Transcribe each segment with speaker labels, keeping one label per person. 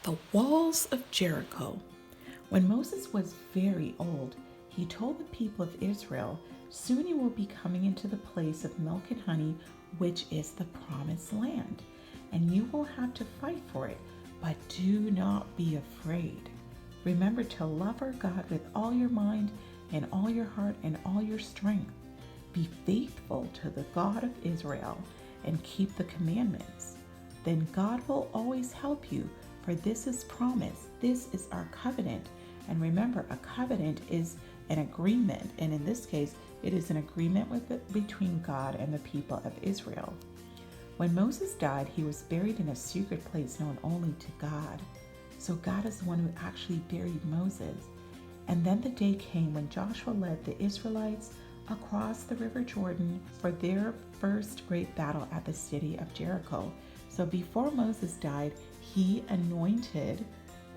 Speaker 1: The walls of Jericho. When Moses was very old, he told the people of Israel, "Soon you will be coming into the place of milk and honey, which is the promised land, and you will have to fight for it, but do not be afraid. Remember to love our God with all your mind and all your heart and all your strength. Be faithful to the God of Israel and keep the commandments. Then God will always help you, for this is promise. This is our covenant." And remember, a covenant is an agreement, and in this case, it is an agreement between God and the people of Israel. When Moses died, he was buried in a secret place known only to God. So God is the one who actually buried Moses. And then the day came when Joshua led the Israelites across the river Jordan for their first great battle at the city of Jericho. So before Moses died, he anointed,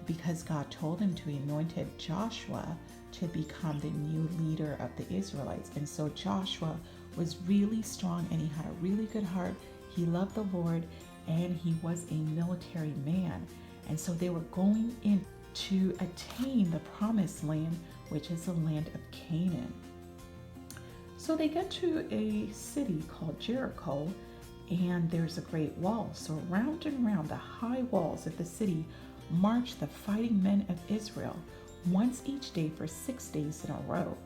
Speaker 1: because God told him to, he anointed Joshua to become the new leader of the Israelites. And so Joshua was really strong and he had a really good heart. He loved the Lord and he was a military man. And so they were going in to attain the promised land, which is the land of Canaan. So they get to a city called Jericho, and there's a great wall. So round and round the high walls of the city marched the fighting men of Israel, once each day for 6 days in a row.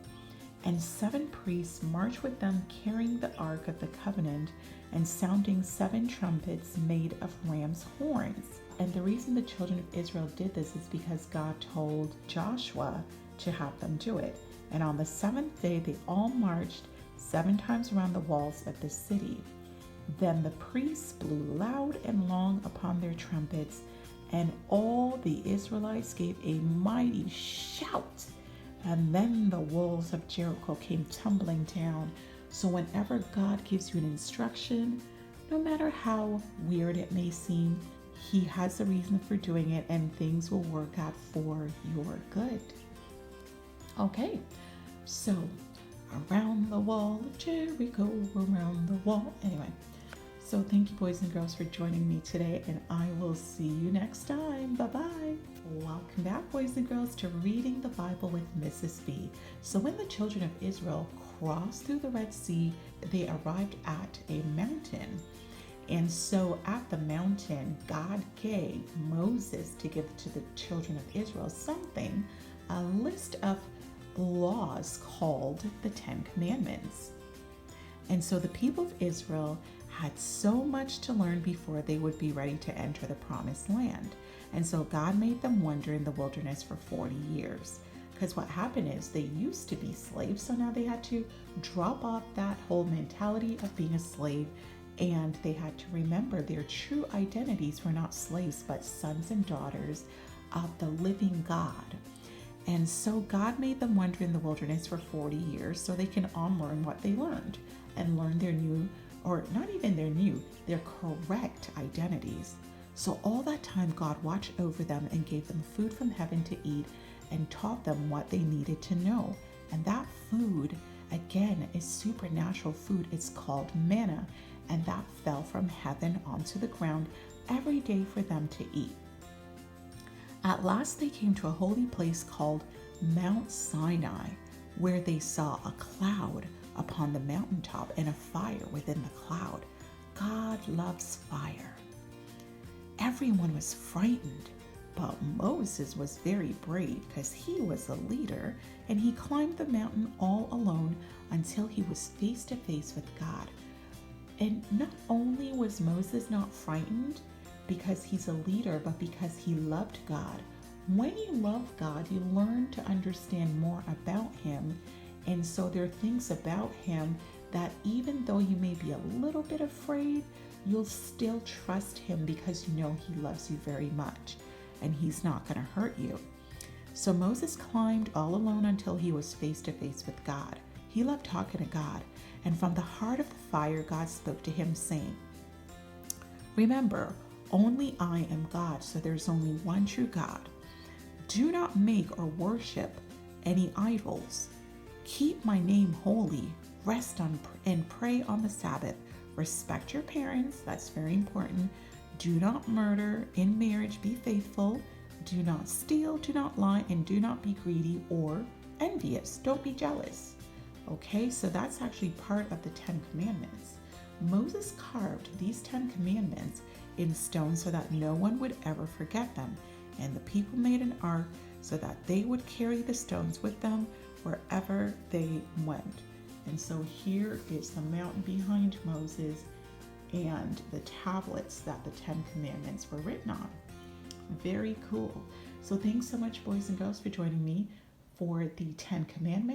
Speaker 1: And 7 priests marched with them, carrying the Ark of the Covenant and sounding 7 trumpets made of ram's horns. And the reason the children of Israel did this is because God told Joshua to have them do it. And on the 7th day, they all marched 7 times around the walls of the city. Then the priests blew loud and long upon their trumpets, and all the Israelites gave a mighty shout. And then the walls of Jericho came tumbling down. So whenever God gives you an instruction, no matter how weird it may seem, He has a reason for doing it, and things will work out for your good. Okay, so around the wall of Jericho, around the wall. Anyway, so thank you, boys and girls, for joining me today, and I will see you next time. Bye-bye. Welcome back, boys and girls, to Reading the Bible with Mrs. B. So when the children of Israel crossed through the Red Sea, they arrived at a mountain. And so at the mountain, God gave Moses to give to the children of Israel something, a list of laws called the 10 Commandments. And so the people of Israel had so much to learn before they would be ready to enter the promised land. And so God made them wander in the wilderness for 40 years. Because what happened is they used to be slaves, so now they had to drop off that whole mentality of being a slave, and they had to remember their true identities were not slaves, but sons and daughters of the living God. And so God made them wander in the wilderness for 40 years so they can unlearn what they learned and learn their new, or not even their new, their correct identities. So all that time, God watched over them and gave them food from heaven to eat and taught them what they needed to know. And that food, again, is supernatural food. It's called manna, and that fell from heaven onto the ground every day for them to eat. At last they came to a holy place called Mount Sinai, where they saw a cloud upon the mountaintop and a fire within the cloud. God loves fire. Everyone was frightened, but Moses was very brave because he was a leader, and he climbed the mountain all alone until he was face to face with God. And not only was Moses not frightened because he's a leader, but because he loved God. When you love God, you learn to understand more about him. And so there are things about him that even though you may be a little bit afraid, you'll still trust him because you know he loves you very much and he's not going to hurt you. So Moses climbed all alone until he was face to face with God. He loved talking to God. And from the heart of the fire, God spoke to him, saying, "Remember, only I am God, so there's only one true God. Do not make or worship any idols. Keep my name holy. Rest on and pray on the Sabbath. Respect your parents, that's very important. Do not murder. In marriage, be faithful. Do not steal. Do not lie. And do not be greedy or envious. Don't be jealous. Okay, so that's actually part of the 10 Commandments. Moses carved these 10 Commandments in stone so that no one would ever forget them. And the people made an ark so that they would carry the stones with them wherever they went. And so here is the mountain behind Moses and the tablets that the 10 Commandments were written on. Very cool. So thanks so much, boys and girls, for joining me for the 10 Commandments.